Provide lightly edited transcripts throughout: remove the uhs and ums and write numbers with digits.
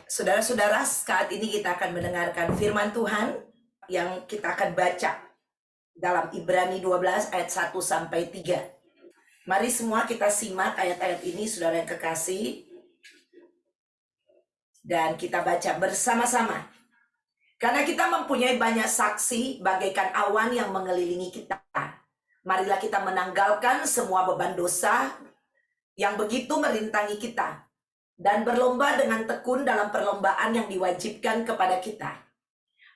Saudara-saudara, saat ini kita akan mendengarkan firman Tuhan yang kita akan baca dalam Ibrani 12 ayat 1 sampai 3. Mari semua kita simak ayat-ayat ini, saudara yang kekasih, dan kita baca bersama-sama. Karena kita mempunyai banyak saksi bagaikan awan yang mengelilingi kita. Marilah kita menanggalkan semua beban dosa yang begitu merintangi kita, dan berlomba dengan tekun dalam perlombaan yang diwajibkan kepada kita.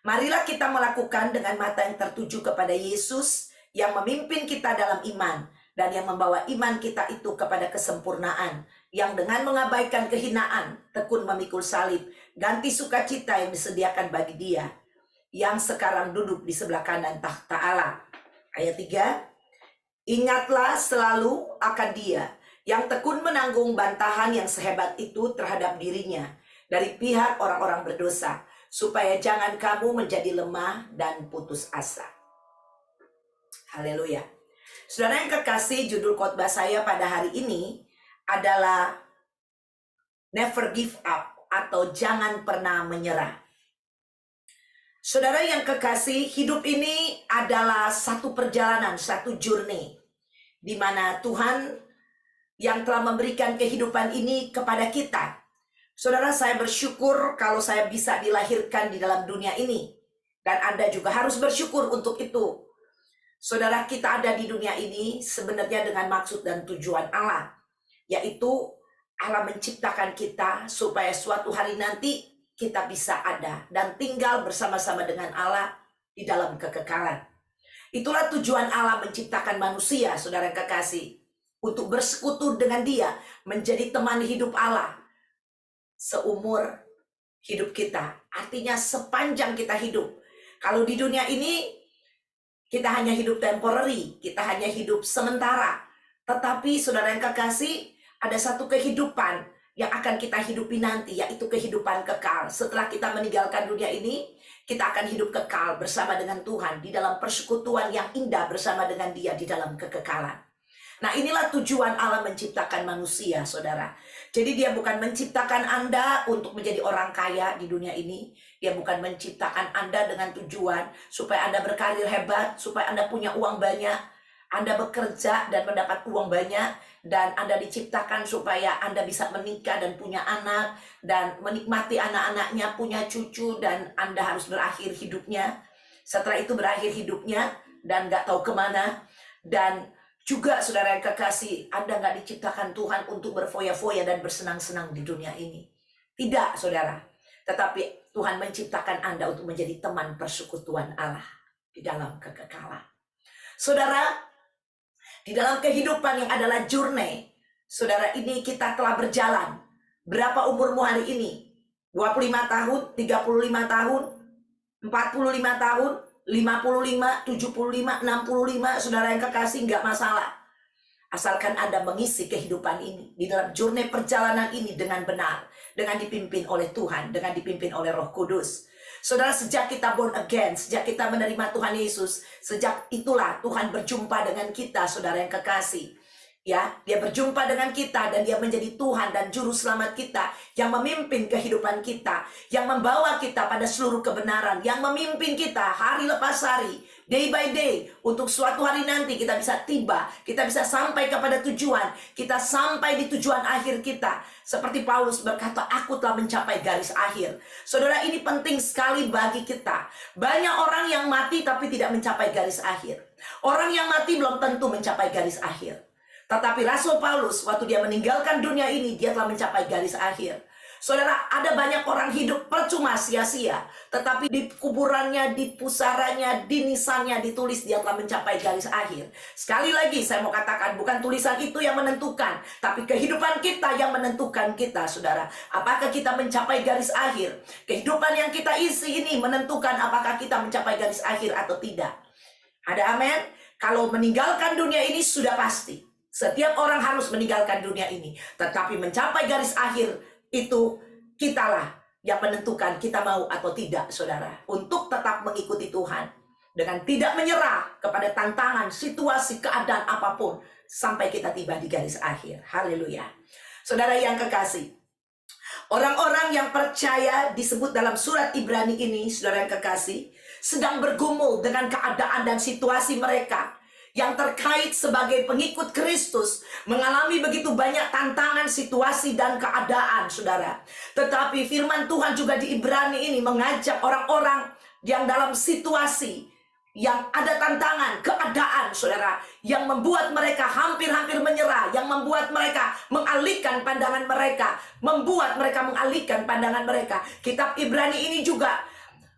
Marilah kita melakukan dengan mata yang tertuju kepada Yesus yang memimpin kita dalam iman dan yang membawa iman kita itu kepada kesempurnaan, yang dengan mengabaikan kehinaan tekun memikul salib, ganti sukacita yang disediakan bagi Dia yang sekarang duduk di sebelah kanan takhta Allah. Ayat 3, ingatlah selalu akan Dia yang tekun menanggung bantahan yang sehebat itu terhadap dirinya dari pihak orang-orang berdosa, supaya jangan kamu menjadi lemah dan putus asa. Haleluya. Saudara yang kekasih, judul khotbah saya pada hari ini adalah Never Give Up atau Jangan Pernah Menyerah. Saudara yang kekasih, hidup ini adalah satu perjalanan, satu journey, di mana Tuhan yang telah memberikan kehidupan ini kepada kita. Saudara, saya bersyukur kalau saya bisa dilahirkan di dalam dunia ini. Dan Anda juga harus bersyukur untuk itu. Saudara, kita ada di dunia ini sebenarnya dengan maksud dan tujuan Allah. Yaitu Allah menciptakan kita supaya suatu hari nanti kita bisa ada dan tinggal bersama-sama dengan Allah di dalam kekekalan. Itulah tujuan Allah menciptakan manusia, saudara yang kekasih. Untuk bersekutu dengan Dia, menjadi teman hidup Allah seumur hidup kita. Artinya sepanjang kita hidup. Kalau di dunia ini kita hanya hidup temporary, kita hanya hidup sementara. Tetapi saudara yang kekasih, ada satu kehidupan yang akan kita hidupi nanti, yaitu kehidupan kekal. Setelah kita meninggalkan dunia ini, kita akan hidup kekal bersama dengan Tuhan di dalam persekutuan yang indah bersama dengan Dia di dalam kekekalan. Nah, inilah tujuan Allah menciptakan manusia, saudara. Jadi Dia bukan menciptakan Anda untuk menjadi orang kaya di dunia ini. Dia bukan menciptakan Anda dengan tujuan supaya Anda berkarir hebat, supaya Anda punya uang banyak, Anda bekerja dan mendapat uang banyak, dan Anda diciptakan supaya Anda bisa menikah dan punya anak, dan menikmati anak-anaknya, punya cucu, dan Anda harus berakhir hidupnya. Setelah itu berakhir hidupnya dan gak tahu kemana. Dan juga saudara yang kekasih, Anda nggak diciptakan Tuhan untuk berfoya-foya dan bersenang-senang di dunia ini. Tidak, saudara. Tetapi Tuhan menciptakan Anda untuk menjadi teman persekutuan Allah di dalam kekekalan. Saudara, di dalam kehidupan yang adalah journey, saudara, ini kita telah berjalan. Berapa umurmu hari ini? 25 tahun, 35 tahun, 45 tahun, 55, 75, 65, saudara yang kekasih, nggak masalah. Asalkan Anda mengisi kehidupan ini, di dalam journey perjalanan ini dengan benar, dengan dipimpin oleh Tuhan, dengan dipimpin oleh Roh Kudus. Saudara, sejak kita born again, sejak kita menerima Tuhan Yesus, sejak itulah Tuhan berjumpa dengan kita, saudara yang kekasih. Ya, Dia berjumpa dengan kita dan Dia menjadi Tuhan dan juru selamat kita, yang memimpin kehidupan kita, yang membawa kita pada seluruh kebenaran, yang memimpin kita hari lepas hari, day by day, untuk suatu hari nanti kita bisa tiba, kita bisa sampai kepada tujuan, kita sampai di tujuan akhir kita. Seperti Paulus berkata, aku telah mencapai garis akhir. Saudara, ini penting sekali bagi kita. Banyak orang yang mati tapi tidak mencapai garis akhir. Orang yang mati belum tentu mencapai garis akhir. Tetapi Rasul Paulus, waktu dia meninggalkan dunia ini, dia telah mencapai garis akhir. Saudara, ada banyak orang hidup percuma sia-sia, tetapi di kuburannya, di pusaranya, di nisannya ditulis dia telah mencapai garis akhir. Sekali lagi saya mau katakan, bukan tulisan itu yang menentukan, tapi kehidupan kita yang menentukan kita, saudara. Apakah kita mencapai garis akhir? Kehidupan yang kita isi ini menentukan apakah kita mencapai garis akhir atau tidak. Ada amin? Kalau meninggalkan dunia ini sudah pasti. Setiap orang harus meninggalkan dunia ini. Tetapi mencapai garis akhir itu kitalah yang menentukan kita mau atau tidak, saudara. Untuk tetap mengikuti Tuhan. Dengan tidak menyerah kepada tantangan, situasi, keadaan apapun. Sampai kita tiba di garis akhir. Haleluya. Saudara yang kekasih. Orang-orang yang percaya disebut dalam surat Ibrani ini, saudara yang kekasih, sedang bergumul dengan keadaan dan situasi mereka yang terkait sebagai pengikut Kristus, mengalami begitu banyak tantangan, situasi, dan keadaan, saudara. Tetapi firman Tuhan juga di Ibrani ini mengajak orang-orang yang dalam situasi yang ada tantangan, keadaan, saudara, yang membuat mereka hampir-hampir menyerah, yang membuat mereka mengalihkan pandangan mereka, Kitab Ibrani ini juga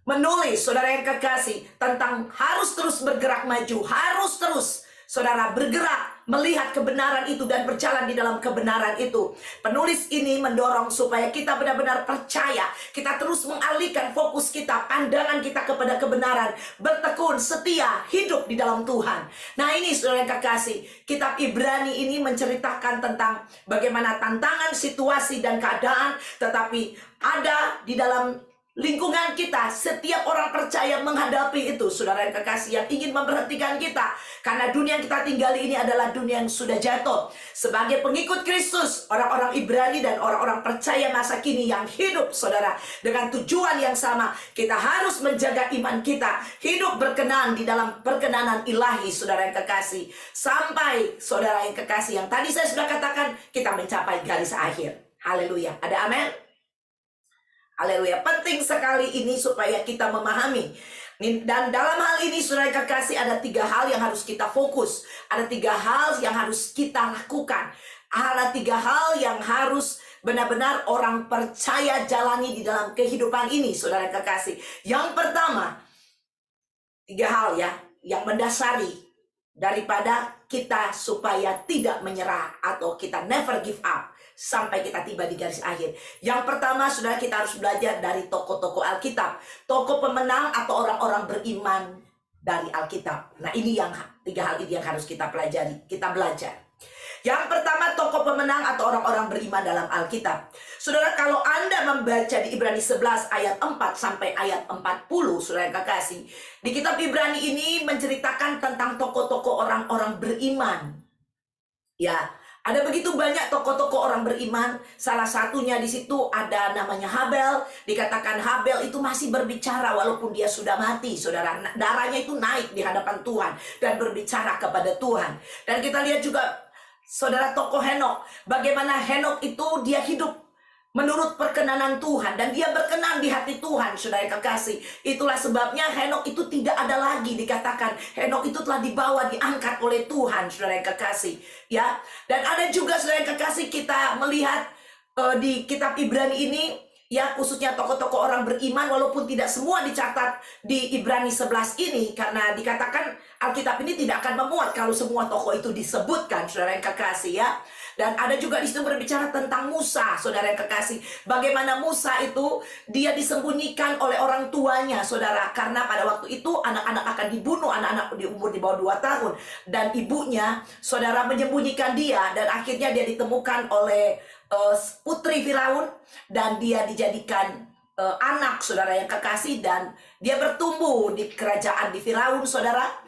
menulis, saudara yang kekasih, tentang harus terus bergerak maju, harus terus, saudara, bergerak melihat kebenaran itu dan berjalan di dalam kebenaran itu. Penulis ini mendorong supaya kita benar-benar percaya, kita terus mengalihkan fokus kita, pandangan kita kepada kebenaran, bertekun, setia, hidup di dalam Tuhan. Nah ini, saudara yang kekasih, kitab Ibrani ini menceritakan tentang bagaimana tantangan, situasi, dan keadaan, tetapi ada di dalam lingkungan kita. Setiap orang percaya menghadapi itu, saudara yang kekasih, yang ingin memberhentikan kita. Karena dunia yang kita tinggali ini adalah dunia yang sudah jatuh. Sebagai pengikut Kristus, orang-orang Ibrani dan orang-orang percaya masa kini yang hidup, saudara, dengan tujuan yang sama. Kita harus menjaga iman kita, hidup berkenan di dalam perkenanan ilahi, saudara yang kekasih. Sampai, saudara yang kekasih, yang tadi saya sudah katakan, kita mencapai garis akhir. Haleluya. Ada amin? Haleluya. Penting sekali ini supaya kita memahami. Dan dalam hal ini, saudara yang kekasih, ada 3 hal yang harus kita fokus. Ada 3 hal yang harus kita lakukan. Ada 3 hal yang harus benar-benar orang percaya jalani di dalam kehidupan ini, saudara yang kekasih. Yang pertama, 3 hal ya, yang mendasari daripada kita supaya tidak menyerah atau kita never give up sampai kita tiba di garis akhir. Yang pertama, saudara, kita harus belajar dari tokoh-tokoh Alkitab, tokoh pemenang atau orang-orang beriman dari Alkitab. Nah ini yang 3 hal ini yang harus kita pelajari, kita belajar. Yang pertama, tokoh pemenang atau orang-orang beriman dalam Alkitab. Saudara, kalau Anda membaca di Ibrani 11 ayat 4 sampai ayat 40, saudara yang kekasih, di kitab Ibrani ini menceritakan tentang tokoh-tokoh orang-orang beriman. Ya, ada begitu banyak tokoh-tokoh orang beriman. Salah satunya di situ ada namanya Habel. Dikatakan Habel itu masih berbicara walaupun dia sudah mati, saudara. Darahnya itu naik di hadapan Tuhan dan berbicara kepada Tuhan. Dan kita lihat juga, saudara, tokoh Henok. Bagaimana Henok itu dia hidup menurut perkenanan Tuhan. Dan dia berkenan di hati Tuhan, saudara yang kekasih. Itulah sebabnya Henok itu tidak ada lagi. Dikatakan Henok itu telah dibawa, diangkat oleh Tuhan, saudara yang kekasih. Ya. Dan ada juga, saudara yang kekasih, kita melihat di kitab Ibrani ini, ya, khususnya tokoh-tokoh orang beriman, walaupun tidak semua dicatat di Ibrani 11 ini, karena dikatakan Alkitab ini tidak akan memuat kalau semua tokoh itu disebutkan, saudara yang kekasih, ya. Dan ada juga di situ berbicara tentang Musa, saudara yang kekasih. Bagaimana Musa itu dia disembunyikan oleh orang tuanya, saudara. Karena pada waktu itu anak-anak akan dibunuh, anak-anak di umur di bawah 2 tahun. Dan ibunya, saudara, menyembunyikan dia. Dan akhirnya dia ditemukan oleh putri Firaun. Dan dia dijadikan anak, saudara yang kekasih. Dan dia bertumbuh di kerajaan di Firaun, saudara.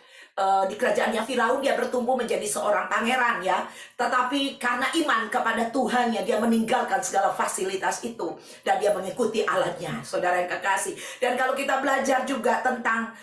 Di kerajaannya Firaun dia bertumbuh menjadi seorang pangeran, ya. Tetapi karena iman kepada Tuhannya, dia meninggalkan segala fasilitas itu dan dia mengikuti Allahnya, saudara yang kekasih. Dan kalau kita belajar juga tentang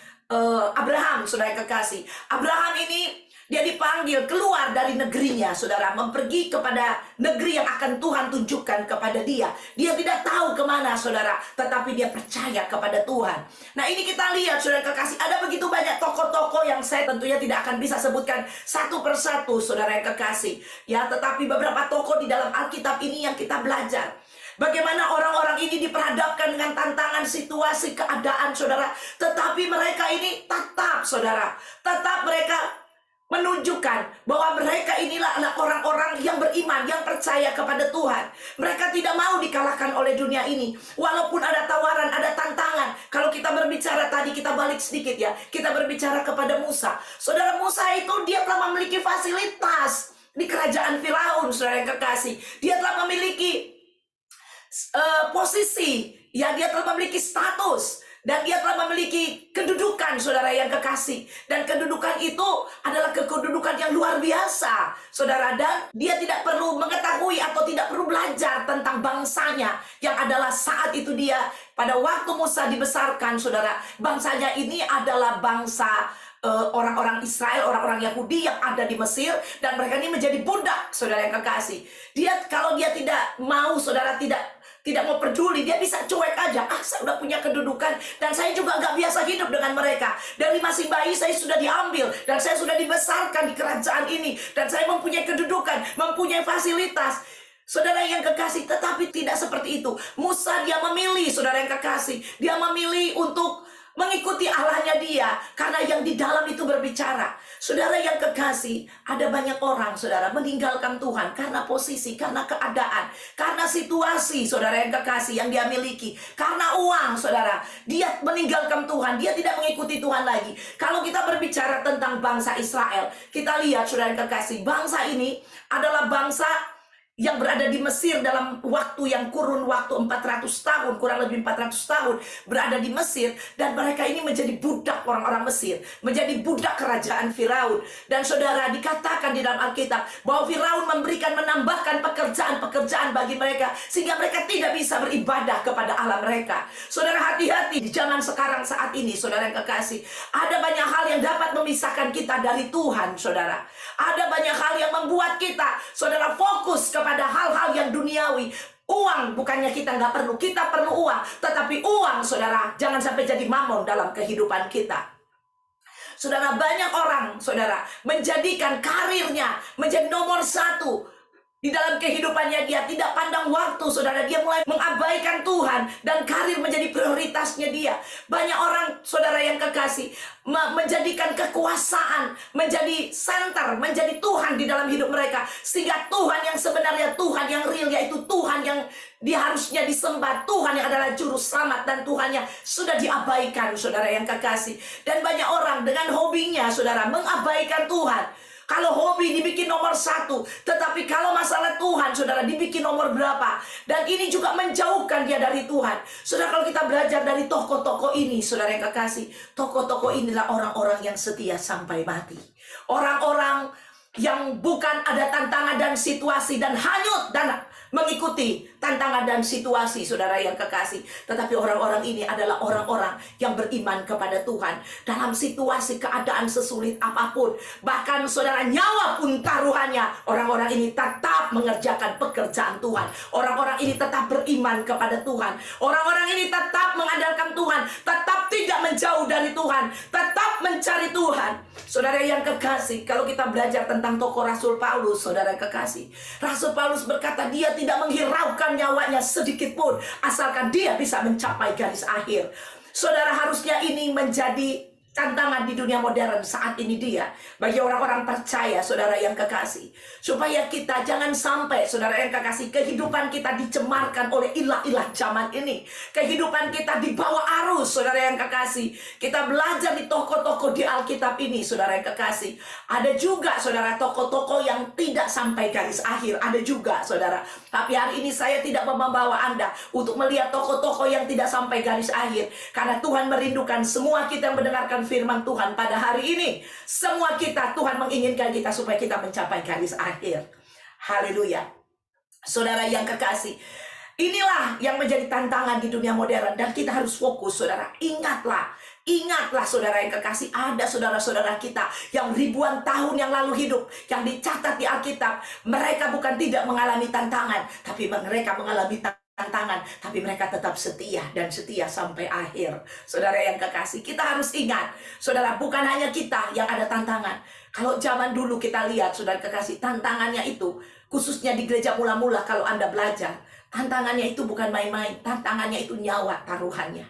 Abraham, saudara yang kekasih, Abraham ini dia dipanggil keluar dari negerinya, saudara, mempergi kepada negeri yang akan Tuhan tunjukkan kepada dia. Dia tidak tahu kemana, saudara, tetapi dia percaya kepada Tuhan. Nah ini kita lihat, saudara kekasih, ada begitu banyak tokoh-tokoh yang saya tentunya tidak akan bisa sebutkan satu persatu, saudara yang kekasih. Ya, tetapi beberapa tokoh di dalam Alkitab ini yang kita belajar. Bagaimana orang-orang ini diperhadapkan dengan tantangan, situasi, keadaan, saudara. Tetapi mereka ini tetap, saudara, tetap mereka menunjukkan bahwa mereka inilah orang-orang yang beriman, yang percaya kepada Tuhan. Mereka tidak mau dikalahkan oleh dunia ini. Walaupun ada tawaran, ada tantangan. Kalau kita berbicara tadi, kita balik sedikit ya. Kita berbicara kepada Musa. Saudara, Musa itu dia telah memiliki fasilitas di kerajaan Firaun, saudara yang kekasih. Dia telah memiliki posisi. Ya, dia telah memiliki status. Dan dia telah memiliki kedudukan, saudara yang kekasih. Dan kedudukan itu adalah kedudukan yang luar biasa, saudara. Dan dia tidak perlu mengetahui atau tidak perlu belajar tentang bangsanya yang adalah saat itu dia pada waktu Musa dibesarkan, saudara, bangsanya ini adalah bangsa orang-orang Israel, orang-orang Yahudi yang ada di Mesir, dan mereka ini menjadi budak, saudara yang kekasih. Kalau dia tidak mau, saudara, tidak mau peduli, dia bisa cuek aja. Saya udah punya kedudukan dan saya juga nggak biasa hidup dengan mereka. Dari masih bayi saya sudah diambil dan saya sudah dibesarkan di kerajaan ini dan saya mempunyai kedudukan, mempunyai fasilitas. Saudara yang kekasih, tetapi tidak seperti itu. Musa dia memilih, saudara yang kekasih, dia memilih untuk mengikuti Allahnya dia, karena yang di dalam itu berbicara. Saudara yang kekasih, ada banyak orang, saudara, meninggalkan Tuhan karena posisi, karena keadaan, karena situasi, saudara yang kekasih, yang dia miliki, karena uang, saudara. Dia meninggalkan Tuhan, dia tidak mengikuti Tuhan lagi. Kalau kita berbicara tentang bangsa Israel, kita lihat, saudara yang kekasih, bangsa ini adalah bangsa yang berada di Mesir dalam waktu yang kurun waktu 400 tahun, kurang lebih 400 tahun berada di Mesir, dan mereka ini menjadi budak orang-orang Mesir, menjadi budak kerajaan Firaun. Dan saudara, dikatakan di dalam Alkitab bahwa Firaun menambahkan pekerjaan-pekerjaan bagi mereka sehingga mereka tidak bisa beribadah kepada Allah mereka. Saudara, hati-hati di zaman sekarang saat ini, saudara yang kekasih, ada banyak hal yang dapat memisahkan kita dari Tuhan, saudara. Ada banyak hal yang membuat kita, saudara, fokus kepada hal-hal yang duniawi. Uang, bukannya kita nggak perlu, kita perlu uang. Tetapi uang, saudara, jangan sampai jadi mamon dalam kehidupan kita. Saudara, banyak orang, saudara, menjadikan karirnya menjadi nomor satu di dalam kehidupannya. Dia tidak pandang waktu, saudara. Dia mulai mengabaikan Tuhan dan karir menjadi prioritasnya dia. Banyak orang, saudara yang kekasih, menjadikan kekuasaan menjadi center, menjadi Tuhan di dalam hidup mereka, sehingga Tuhan yang sebenarnya, Tuhan yang real, yaitu Tuhan yang harusnya disembah, Tuhan yang adalah juru selamat dan Tuhan yang sudah diabaikan, saudara yang kekasih. Dan banyak orang dengan hobinya, saudara, mengabaikan Tuhan. Kalau hobi dibikin nomor satu, tetapi kalau masalah Tuhan, saudara, dibikin nomor berapa. Dan ini juga menjauhkan dia dari Tuhan. Saudara, kalau kita belajar dari tokoh-tokoh ini, saudara yang kekasih, tokoh-tokoh inilah orang-orang yang setia sampai mati. Orang-orang yang bukan ada tantangan dan situasi dan hanyut dan mengikuti tantangan dan situasi, saudara yang kekasih. Tetapi orang-orang ini adalah orang-orang yang beriman kepada Tuhan. Dalam situasi keadaan sesulit apapun, bahkan saudara, nyawa pun taruhannya, orang-orang ini tetap mengerjakan pekerjaan Tuhan. Orang-orang ini tetap beriman kepada Tuhan. Orang-orang ini tetap mengandalkan Tuhan, tetap tidak menjauh dari Tuhan, tetap mencari Tuhan. Saudara yang kekasih, kalau kita belajar tentang tokoh Rasul Paulus, saudara yang kekasih, Rasul Paulus berkata dia tidak menghiraukan nyawanya sedikit pun, asalkan dia bisa mencapai garis akhir. Saudara, harusnya ini menjadi tantangan di dunia modern saat ini dia, bagi orang-orang percaya, saudara yang kekasih, supaya kita jangan sampai, saudara yang kekasih, kehidupan kita dicemarkan oleh ilah-ilah zaman ini. Kehidupan kita dibawa arus, saudara yang kekasih. Kita belajar di tokoh-tokoh di Alkitab ini, saudara yang kekasih. Ada juga, saudara, tokoh-tokoh yang tidak sampai garis akhir. Ada juga, saudara. Tapi hari ini saya tidak membawa Anda untuk melihat tokoh-tokoh yang tidak sampai garis akhir, karena Tuhan merindukan semua kita yang mendengarkan firman Tuhan pada hari ini. Semua kita, Tuhan menginginkan kita supaya kita mencapai garis akhir. Haleluya. Saudara yang kekasih, inilah yang menjadi tantangan di dunia modern, dan kita harus fokus, saudara. Ingatlah saudara yang kekasih, ada saudara-saudara kita yang ribuan tahun yang lalu hidup, yang dicatat di Alkitab. Mereka bukan tidak mengalami tantangan, tapi mereka mengalami tantangan, tapi mereka tetap setia dan setia sampai akhir. Saudara yang kekasih, kita harus ingat, saudara, bukan hanya kita yang ada tantangan. Kalau zaman dulu kita lihat, saudara kekasih, tantangannya itu, khususnya di gereja mula-mula, kalau Anda belajar, tantangannya itu bukan main-main, tantangannya itu nyawa taruhannya.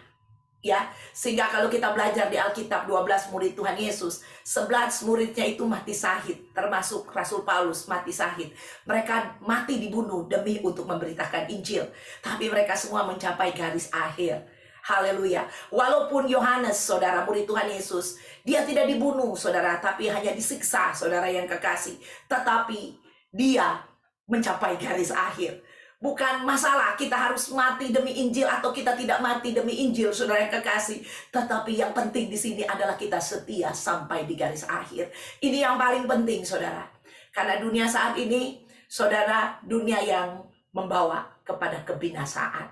Ya, sehingga kalau kita belajar di Alkitab, 12 murid Tuhan Yesus, 11 muridnya itu mati syahid, termasuk Rasul Paulus mati syahid. Mereka mati dibunuh demi untuk memberitakan Injil, tapi mereka semua mencapai garis akhir. Haleluya. Walaupun Yohanes, saudara, murid Tuhan Yesus, dia tidak dibunuh, saudara, tapi hanya disiksa, saudara yang kekasih, tetapi dia mencapai garis akhir. Bukan masalah kita harus mati demi Injil atau kita tidak mati demi Injil, saudara yang kekasih. Tetapi yang penting di sini adalah kita setia sampai di garis akhir. Ini yang paling penting, saudara. Karena dunia saat ini, saudara, dunia yang membawa kepada kebinasaan,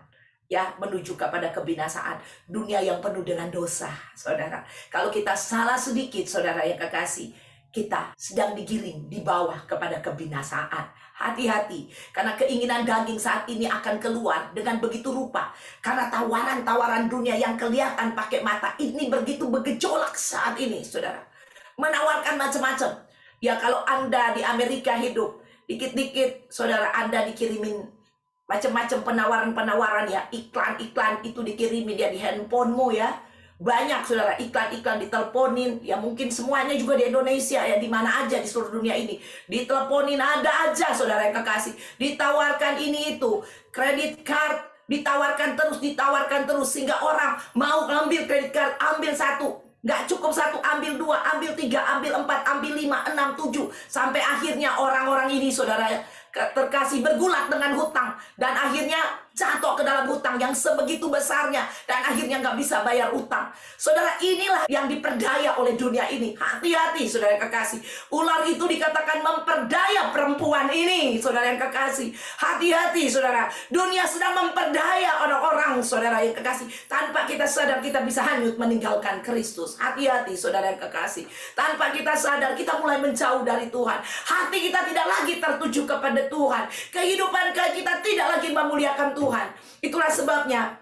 ya, menuju kepada kebinasaan dunia yang penuh dengan dosa, saudara. Kalau kita salah sedikit, saudara yang kekasih, kita sedang digiring di bawah kepada kebinasaan. Hati-hati, karena keinginan daging saat ini akan keluar dengan begitu rupa. Karena tawaran-tawaran dunia yang kelihatan pakai mata ini begitu bergejolak saat ini, saudara. Menawarkan macam-macam. Ya, kalau Anda di Amerika hidup, dikit-dikit, saudara, Anda dikirimin macam-macam penawaran-penawaran, ya, iklan-iklan itu dikirimin ya di handphonemu, ya. Banyak, saudara, iklan-iklan diteleponin, ya, mungkin semuanya juga di Indonesia, ya, di mana aja di seluruh dunia ini diteleponin ada aja, saudara yang kekasih, ditawarkan ini itu, kredit card ditawarkan terus sehingga orang mau ambil kredit card, ambil satu, nggak cukup satu, ambil dua, ambil tiga, ambil empat, ambil lima, enam, tujuh, sampai akhirnya orang-orang ini, saudara terkasih, bergulat dengan hutang, dan akhirnya jatuh ke dalam hutang yang sebegitu besarnya, dan akhirnya nggak bisa bayar utang. Saudara, inilah yang diperdaya oleh dunia ini. Hati-hati, saudara yang kekasih. Ular itu dikatakan memperdaya perempuan ini, saudara yang kekasih. Hati-hati, saudara. Dunia sedang memperdaya orang-orang, saudara yang kekasih. Tanpa kita sadar, kita bisa hanyut meninggalkan Kristus. Hati-hati, saudara yang kekasih. Tanpa kita sadar, kita mulai menjauh dari Tuhan. Hati kita tidak lagi tertuju kepada Tuhan. Kehidupan kita tidak lagi memuliakan Tuhan. Itulah sebabnya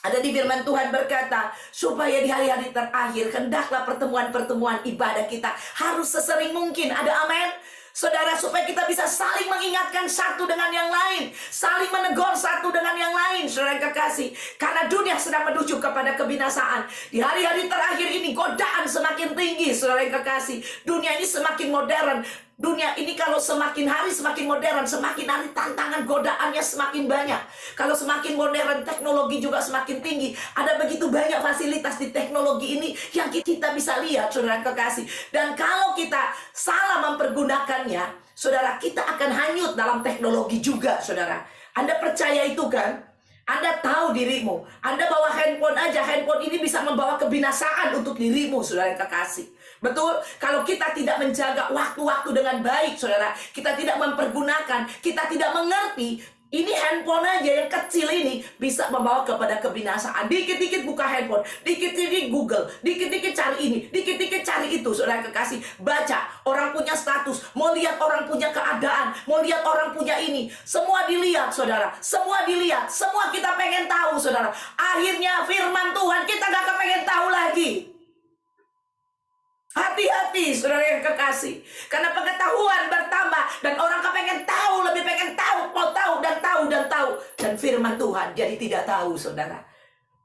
ada di firman Tuhan berkata, supaya di hari-hari terakhir hendaklah pertemuan-pertemuan ibadah kita harus sesering mungkin. Ada amin? Saudara, supaya kita bisa saling mengingatkan satu dengan yang lain, saling menegur satu dengan yang lain, saudara yang kekasih. Karena dunia sedang menuju kepada kebinasaan. Di hari-hari terakhir ini godaan semakin tinggi, saudara yang kekasih. Dunia ini semakin modern. Dunia ini kalau semakin hari semakin modern, semakin hari tantangan godaannya semakin banyak. Kalau semakin modern, teknologi juga semakin tinggi. Ada begitu banyak fasilitas di teknologi ini yang kita bisa lihat, saudara yang kekasih. Dan kalau kita salah mempergunakannya, saudara, kita akan hanyut dalam teknologi juga, saudara. Anda percaya itu kan? Anda tahu dirimu. Anda bawa handphone aja, handphone ini bisa membawa kebinasaan untuk dirimu, saudara yang kekasih. Betul, kalau kita tidak menjaga waktu-waktu dengan baik, saudara, kita tidak mempergunakan, kita tidak mengerti, ini handphone aja yang kecil ini bisa membawa kepada kebinasaan. Dikit-dikit buka handphone, dikit-dikit Google, dikit-dikit cari ini, dikit-dikit cari itu, saudara kekasih. Baca, orang punya status, mau lihat orang punya keadaan, mau lihat orang punya ini, semua dilihat, saudara, semua dilihat, semua kita pengen tahu, saudara. Akhirnya firman Tuhan kita gak pengen tahu lagi. Hati-hati, saudara yang kekasih. Karena pengetahuan bertambah dan orang kepengen tahu, lebih pengen tahu, mau tahu dan tahu dan tahu. Dan firman Tuhan jadi tidak tahu, saudara.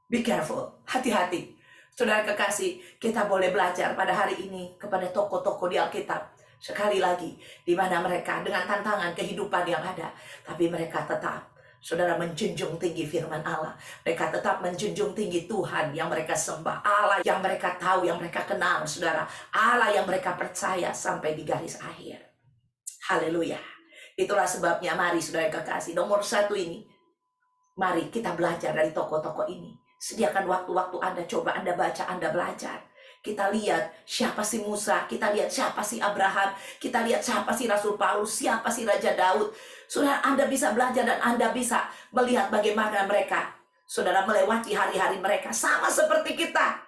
Be careful, hati-hati. Saudara kekasih, kita boleh belajar pada hari ini kepada tokoh-tokoh di Alkitab. Sekali lagi, di mana mereka dengan tantangan kehidupan yang ada, tapi mereka tetap, saudara, menjunjung tinggi firman Allah. Mereka tetap menjunjung tinggi Tuhan yang mereka sembah, Allah yang mereka tahu, yang mereka kenal, saudara. Allah yang mereka percaya sampai di garis akhir. Haleluya. Itulah sebabnya mari, saudara yang kekasih, nomor satu ini, mari kita belajar dari tokoh-tokoh ini. Sediakan waktu-waktu Anda, coba Anda baca, Anda belajar. Kita lihat siapa si Musa, kita lihat siapa si Abraham, kita lihat siapa si Rasul Paulus, siapa si Raja Daud. Saudara, Anda bisa belajar dan Anda bisa melihat bagaimana mereka, saudara, melewati hari-hari mereka. Sama seperti kita.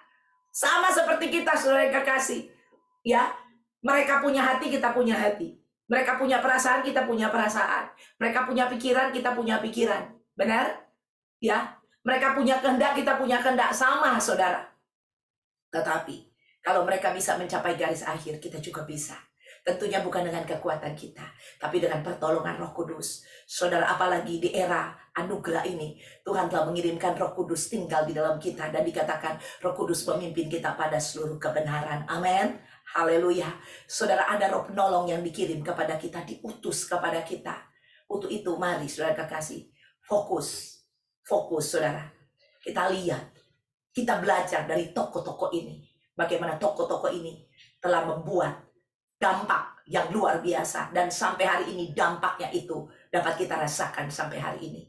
Sama seperti kita, saudara yang kekasih. Ya, mereka punya hati, kita punya hati. Mereka punya perasaan, kita punya perasaan. Mereka punya pikiran, kita punya pikiran. Benar? Ya, mereka punya kehendak, kita punya kehendak. Sama, saudara. Tetapi, kalau mereka bisa mencapai garis akhir, kita juga bisa. Tentunya bukan dengan kekuatan kita, tapi dengan pertolongan Roh Kudus. Saudara, apalagi di era anugerah ini, Tuhan telah mengirimkan Roh Kudus tinggal di dalam kita. Dan dikatakan Roh Kudus memimpin kita pada seluruh kebenaran. Amin. Haleluya. Saudara, ada roh penolong yang dikirim kepada kita, diutus kepada kita. Untuk itu, mari saudara kekasih, fokus, saudara. Kita lihat, kita belajar dari tokoh-tokoh ini. Bagaimana tokoh-tokoh ini telah membuat dampak yang luar biasa. Dan sampai hari ini dampaknya itu dapat kita rasakan sampai hari ini.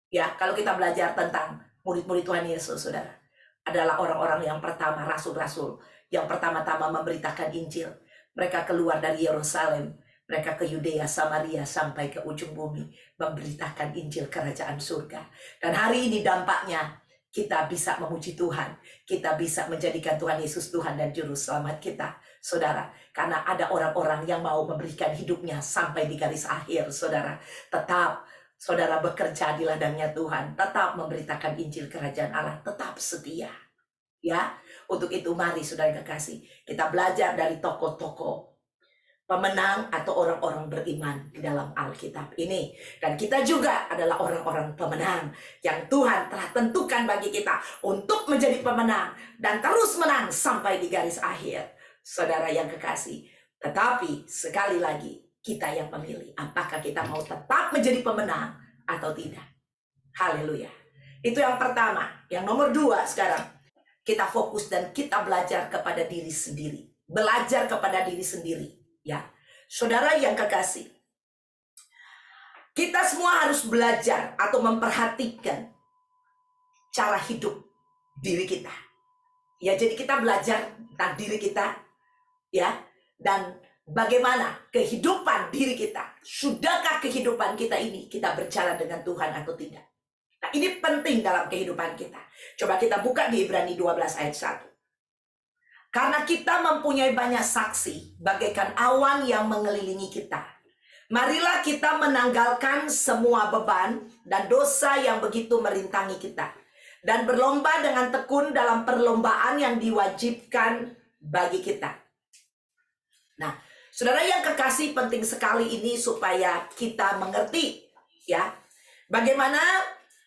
Ya, kalau kita belajar tentang murid-murid Tuhan Yesus, saudara, adalah orang-orang yang pertama, rasul-rasul, yang pertama-tama memberitakan Injil. Mereka keluar dari Yerusalem. Mereka ke Yudea, Samaria, sampai ke ujung bumi, memberitakan Injil Kerajaan Surga. Dan hari ini dampaknya, kita bisa memuji Tuhan. Kita bisa menjadikan Tuhan Yesus Tuhan dan Juru Selamat kita, saudara. Karena ada orang-orang yang mau memberikan hidupnya sampai di garis akhir, saudara. Tetap, saudara bekerja di ladangnya Tuhan. Tetap memberitakan Injil Kerajaan Allah. Tetap setia. Ya, untuk itu mari saudara kekasih, kita belajar dari tokoh-tokoh pemenang atau orang-orang beriman di dalam Alkitab ini. Dan kita juga adalah orang-orang pemenang yang Tuhan telah tentukan bagi kita untuk menjadi pemenang dan terus menang sampai di garis akhir. Saudara yang kekasih, tetapi sekali lagi kita yang memilih apakah kita mau tetap menjadi pemenang atau tidak. Haleluya. Itu yang pertama. Yang nomor 2 sekarang, kita fokus dan kita belajar kepada diri sendiri. Belajar kepada diri sendiri. Ya, saudara yang kekasih, kita semua harus belajar atau memperhatikan cara hidup diri kita. Ya, jadi kita belajar tentang diri kita, ya, dan bagaimana kehidupan diri kita. Sudahkah kehidupan kita ini kita berjalan dengan Tuhan atau tidak? Nah, ini penting dalam kehidupan kita. Coba kita buka di Ibrani 12 ayat 1. Karena kita mempunyai banyak saksi, bagaikan awan yang mengelilingi kita. Marilah kita menanggalkan semua beban dan dosa yang begitu merintangi kita. Dan berlomba dengan tekun dalam perlombaan yang diwajibkan bagi kita. Nah, saudara yang kekasih, penting sekali ini supaya kita mengerti. Ya, bagaimana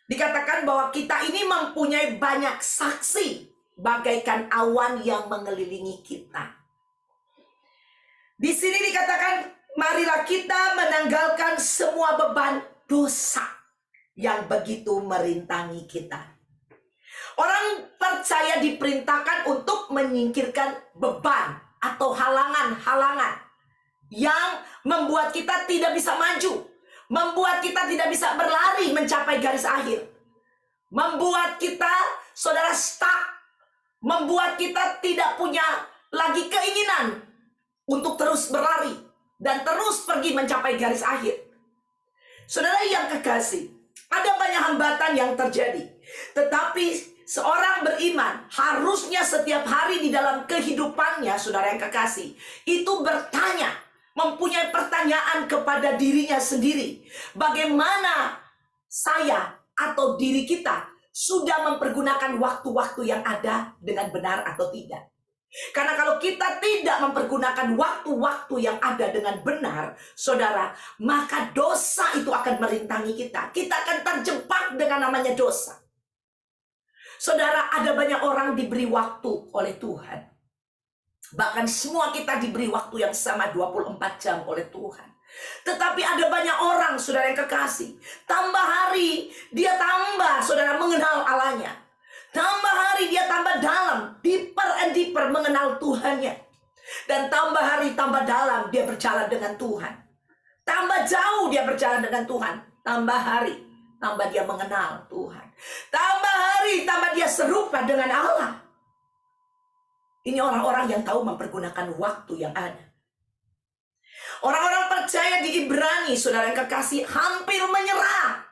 dikatakan bahwa kita ini mempunyai banyak saksi. Bagaikan awan yang mengelilingi kita. Di sini dikatakan, marilah kita menanggalkan semua beban dosa yang begitu merintangi kita. Orang percaya diperintahkan untuk menyingkirkan beban atau halangan-halangan yang membuat kita tidak bisa maju, membuat kita tidak bisa berlari mencapai garis akhir, membuat kita, saudara, stuck, membuat kita tidak punya lagi keinginan untuk terus berlari dan terus pergi mencapai garis akhir. Saudara yang kekasih, ada banyak hambatan yang terjadi. Tetapi seorang beriman harusnya setiap hari di dalam kehidupannya, saudara yang kekasih, itu bertanya, mempunyai pertanyaan kepada dirinya sendiri. Bagaimana saya atau diri kita sudah mempergunakan waktu-waktu yang ada dengan benar atau tidak. Karena kalau kita tidak mempergunakan waktu-waktu yang ada dengan benar, saudara, maka dosa itu akan merintangi kita. Kita akan terjebak dengan namanya dosa. Saudara, ada banyak orang diberi waktu oleh Tuhan. Bahkan semua kita diberi waktu yang sama 24 jam oleh Tuhan. Tetapi ada banyak orang, saudara yang kekasih, tambah hari dia tambah, saudara, mengenal Allahnya. Tambah hari dia tambah dalam, deeper and deeper mengenal Tuhannya. Dan tambah hari tambah dalam dia berjalan dengan Tuhan. Tambah jauh dia berjalan dengan Tuhan. Tambah hari tambah dia mengenal Tuhan. Tambah hari tambah dia serupa dengan Allah. Ini orang-orang yang tahu mempergunakan waktu yang ada. Orang-orang percaya di Ibrani, saudara yang kekasih, hampir menyerah.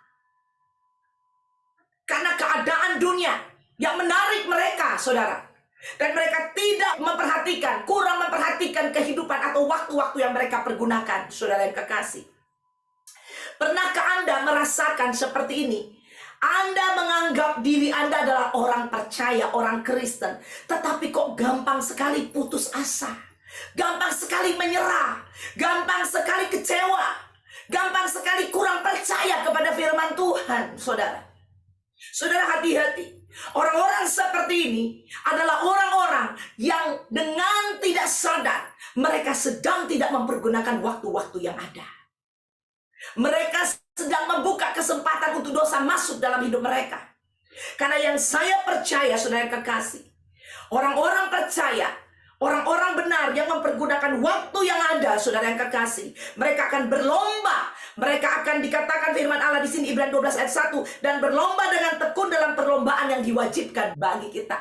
Karena keadaan dunia yang menarik mereka, saudara. Dan mereka tidak memperhatikan, kurang memperhatikan kehidupan atau waktu-waktu yang mereka pergunakan, saudara yang kekasih. Pernahkah Anda merasakan seperti ini? Anda menganggap diri Anda adalah orang percaya, orang Kristen. Tetapi kok gampang sekali putus asa. Gampang sekali menyerah, gampang sekali kecewa, gampang sekali kurang percaya kepada firman Tuhan, saudara. Saudara, hati-hati. Orang-orang seperti ini adalah orang-orang yang dengan tidak sadar mereka sedang tidak mempergunakan waktu-waktu yang ada. Mereka sedang membuka kesempatan untuk dosa masuk dalam hidup mereka. Karena yang saya percaya, saudara yang kekasih, orang-orang percaya, orang-orang benar yang mempergunakan waktu yang ada, saudara yang kekasih, mereka akan berlomba. Mereka akan dikatakan firman Allah di sini Ibrani 12 ayat 1, dan berlomba dengan tekun dalam perlombaan yang diwajibkan bagi kita.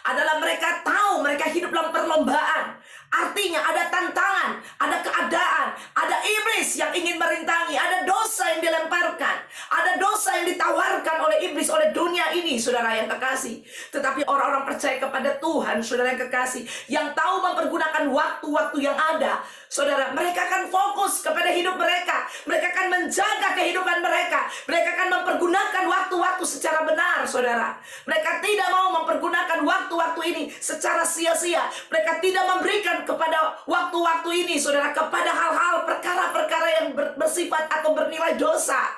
adalah mereka tahu mereka hidup dalam perlombaan. Artinya ada tantangan, ada keadaan, ada iblis yang ingin merintangi, ada dosa yang dilemparkan, ada dosa yang ditawarkan oleh iblis, oleh dunia ini, saudara yang kekasih. Tetapi orang-orang percaya kepada Tuhan, saudara yang kekasih, yang tahu mempergunakan waktu-waktu yang ada, saudara, mereka akan fokus kepada hidup mereka. Mereka akan menjaga kehidupan mereka. Mereka akan mempergunakan waktu-waktu secara benar, saudara. Mereka tidak mau mempergunakan waktu-waktu ini secara sia-sia. Mereka tidak memberikan kepada waktu-waktu ini, saudara, kepada hal-hal perkara-perkara yang bersifat atau bernilai dosa.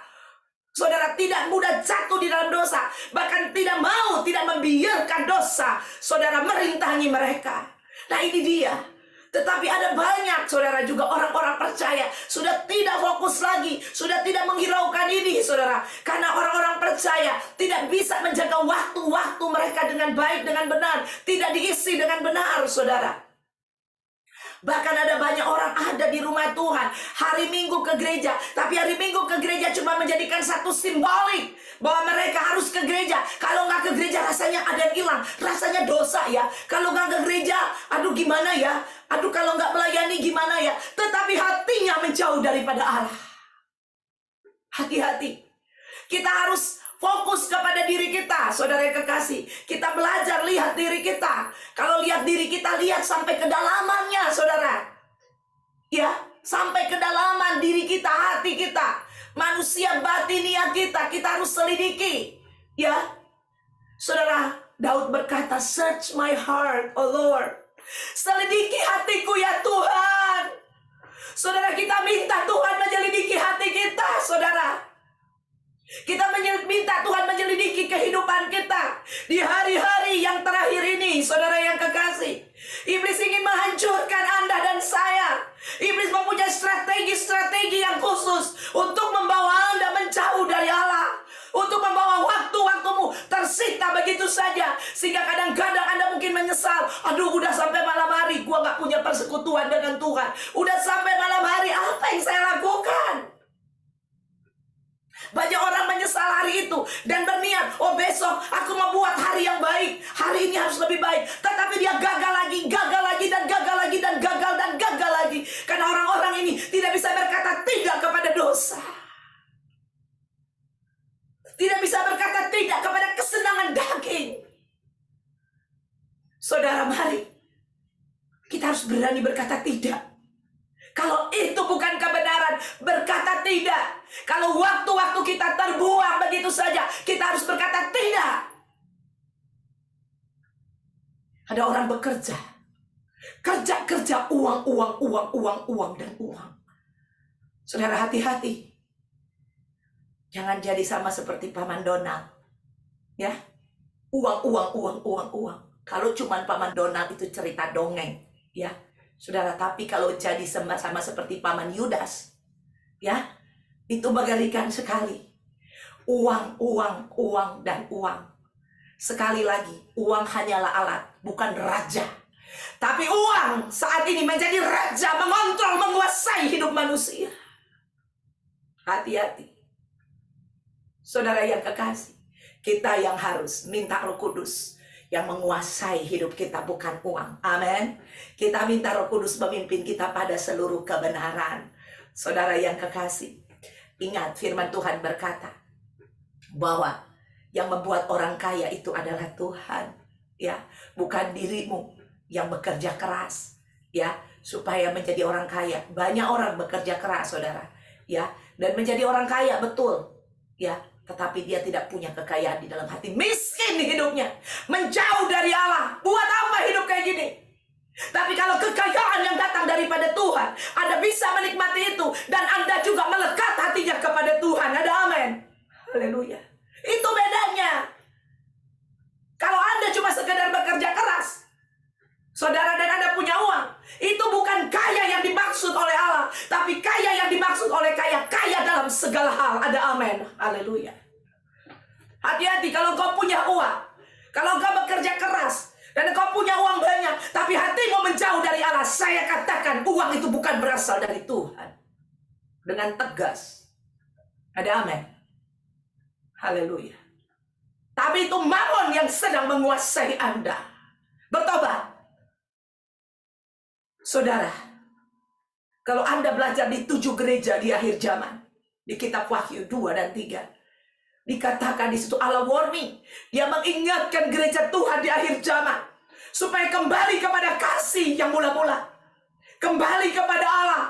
Saudara, tidak mudah jatuh di dalam dosa, bahkan tidak membiarkan dosa, saudara, merintangi mereka. Nah, ini dia. Tetapi ada banyak, saudara, juga orang-orang percaya sudah tidak fokus lagi, sudah tidak menghiraukan ini, saudara. Karena orang-orang percaya tidak bisa menjaga waktu-waktu mereka dengan baik, dengan benar, tidak diisi dengan benar, saudara. Bahkan ada banyak orang ada di rumah Tuhan, hari Minggu ke gereja, tapi hari Minggu ke gereja cuma menjadikan satu simbolik bahwa mereka harus ke gereja. Kalau nggak ke gereja rasanya ada yang hilang, rasanya dosa ya. Kalau nggak ke gereja, aduh gimana ya, aduh kalau nggak melayani gimana ya. Tetapi hatinya menjauh daripada Allah. Hati-hati, kita harus fokus kepada diri kita, saudara yang kekasih. Kita belajar lihat diri kita. Kalau lihat diri kita, lihat sampai kedalamannya, saudara. Ya, sampai kedalaman diri kita, hati kita. Manusia batinia kita harus selidiki. Ya, saudara, Daud berkata, search my heart, oh Lord. Selidiki hatiku ya Tuhan. Saudara, kita minta Tuhan menyelidiki hati kita, saudara. Kita minta Tuhan menyelidiki kehidupan kita di hari-hari yang terakhir ini, saudara yang kekasih. Iblis ingin menghancurkan Anda dan saya. Iblis mempunyai strategi-strategi yang khusus untuk membawa Anda menjauh dari Allah, untuk membawa waktu-waktumu tersita begitu saja, sehingga kadang-kadang Anda mungkin menyesal. Aduh, udah sampai malam hari gua gak punya persekutuan dengan Tuhan. Udah sampai malam hari, apa yang saya lakukan? Banyak orang menyesal hari itu dan berniat, oh besok aku mau buat hari yang baik, hari ini harus lebih baik. Tetapi dia gagal lagi, dan gagal lagi, dan gagal lagi. Karena orang-orang ini tidak bisa berkata tidak kepada dosa, tidak bisa berkata tidak kepada kesenangan daging. Saudara, mari kita harus berani berkata tidak. Kalau itu bukan kebenaran, berkata tidak. Kalau waktu-waktu kita terbuang begitu saja, kita harus berkata tidak. Ada orang bekerja, kerja, uang, dan uang. Saudara, hati-hati. Jangan jadi sama seperti Paman Donald. Ya, uang. Kalau cuma Paman Donald itu cerita dongeng, ya. Saudara, tapi kalau jadi sama seperti Paman Yudas, ya, itu mengerikan sekali. Uang, dan uang. Sekali lagi, uang hanyalah alat, bukan raja. Tapi uang saat ini menjadi raja, mengontrol, menguasai hidup manusia. Hati-hati. Saudara yang kekasih, kita yang harus minta Roh Kudus yang menguasai hidup kita, bukan uang. Amin. Kita minta Roh Kudus memimpin kita pada seluruh kebenaran. Saudara yang kekasih, ingat firman Tuhan berkata bahwa yang membuat orang kaya itu adalah Tuhan, ya, bukan dirimu yang bekerja keras, ya, supaya menjadi orang kaya. Banyak orang bekerja keras, saudara, ya, dan menjadi orang kaya, betul, ya. Tetapi dia tidak punya kekayaan di dalam hati. Miskin hidupnya, menjauh dari Allah. Buat apa hidup kayak gini? Tapi kalau kekayaan yang datang daripada Tuhan, Anda bisa menikmati itu, dan Anda juga melekat hatinya kepada Tuhan. Ada amin. Haleluya. Itu bedanya. Kalau Anda cuma sekedar bekerja keras, saudara, dan Anda punya uang, itu bukan kaya yang dimaksud oleh Allah, tapi kaya yang dimaksud oleh kaya dalam segala hal. Ada amin. Haleluya. Hati-hati kalau kau punya uang, kalau kau bekerja keras, dan kau punya uang banyak, tapi hatimu menjauh dari Allah. Saya katakan, uang itu bukan berasal dari Tuhan. Dengan tegas. Ada amin. Haleluya. Tapi itu mammon yang sedang menguasai Anda. bertobat. Saudara, kalau Anda belajar di 7 gereja di akhir zaman, di kitab Wahyu 2 dan 3, dikatakan di situ Allah warning. Dia mengingatkan gereja Tuhan di akhir zaman supaya kembali kepada kasih yang mula-mula. Kembali kepada Allah.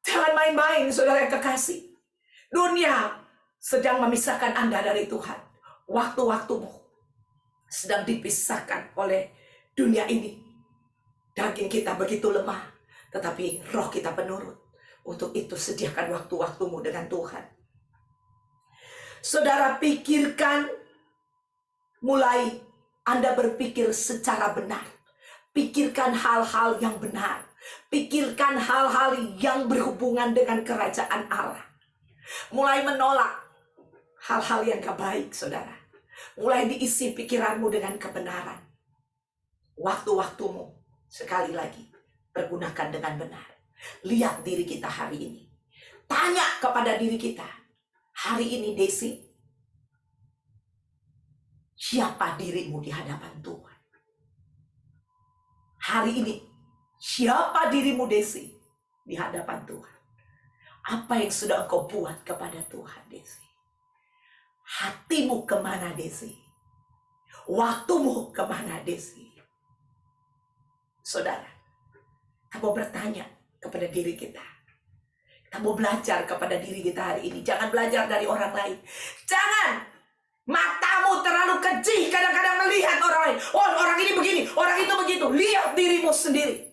Jangan main-main, saudara yang kekasih. Dunia sedang memisahkan Anda dari Tuhan. Waktu-waktumu sedang dipisahkan oleh dunia ini. Daging kita begitu lemah, tetapi roh kita penurut. Untuk itu sediakan waktu-waktumu dengan Tuhan. Saudara, pikirkan, mulai Anda berpikir secara benar. Pikirkan hal-hal yang benar. Pikirkan hal-hal yang berhubungan dengan kerajaan Allah. Mulai menolak hal-hal yang gak baik, saudara. Mulai diisi pikiranmu dengan kebenaran. Waktu-waktumu, sekali lagi, pergunakan dengan benar. Lihat diri kita hari ini. Tanya kepada diri kita. Hari ini, Desi, siapa dirimu di hadapan Tuhan? Hari ini, siapa dirimu, Desi, di hadapan Tuhan? Apa yang sudah engkau buat kepada Tuhan, Desi? Hatimu kemana, Desi? Waktumu kemana, Desi? Saudara, kita mau bertanya kepada diri kita. Kita mau belajar kepada diri kita hari ini. Jangan belajar dari orang lain. Jangan matamu terlalu keji kadang-kadang melihat orang lain. Oh, orang ini begini, orang itu begitu. Lihat dirimu sendiri.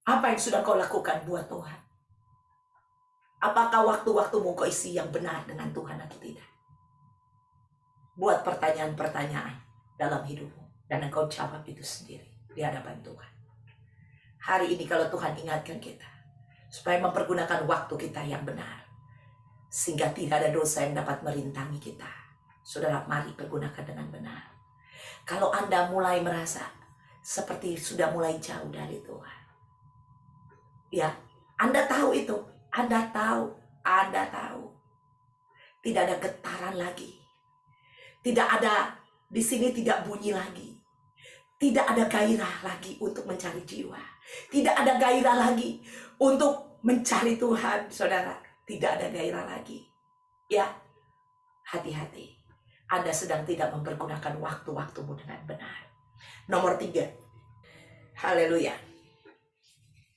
Apa yang sudah kau lakukan buat Tuhan? Apakah waktu-waktumu kau isi yang benar dengan Tuhan atau tidak? Buat pertanyaan-pertanyaan dalam hidupmu. Dan engkau jawab itu sendiri di hadapan Tuhan. Hari ini kalau Tuhan ingatkan kita, supaya mempergunakan waktu kita yang benar. Sehingga tidak ada dosa yang dapat merintangi kita. Saudara, mari pergunakan dengan benar. Kalau Anda mulai merasa seperti sudah mulai jauh dari Tuhan. Ya, Anda tahu itu. Anda tahu. Tidak ada getaran lagi. Tidak ada, di sini tidak bunyi lagi. Tidak ada gairah lagi untuk mencari jiwa. Tidak ada gairah lagi untuk mencari Tuhan, saudara. Tidak ada gairah lagi. Ya, hati-hati. Anda sedang tidak mempergunakan waktu-waktumu dengan benar. Nomor 3. Haleluya.